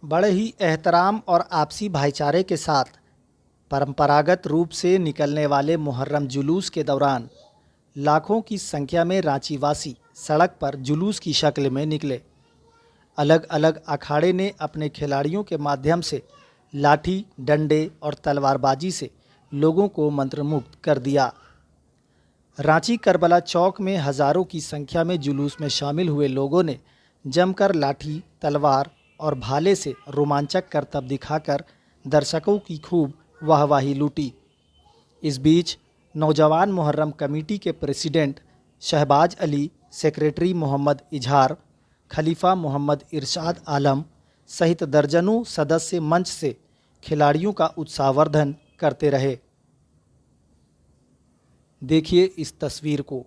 बड़े ही एहतराम और आपसी भाईचारे के साथ परंपरागत रूप से निकलने वाले मुहर्रम जुलूस के दौरान लाखों की संख्या में रांचीवासी सड़क पर जुलूस की शक्ल में निकले। अलग अलग अखाड़े ने अपने खिलाड़ियों के माध्यम से लाठी, डंडे और तलवारबाजी से लोगों को मंत्रमुग्ध कर दिया। रांची करबला चौक में हज़ारों की संख्या में जुलूस में शामिल हुए लोगों ने जमकर लाठी, तलवार और भाले से रोमांचक करतब दिखाकर दर्शकों की खूब वाहवाही लूटी। इस बीच नौजवान मुहर्रम कमेटी के प्रेसिडेंट शहबाज अली, सेक्रेटरी मोहम्मद इजहार, खलीफा मोहम्मद इरशाद आलम सहित दर्जनों सदस्य मंच से खिलाड़ियों का उत्साहवर्धन करते रहे। देखिए इस तस्वीर को।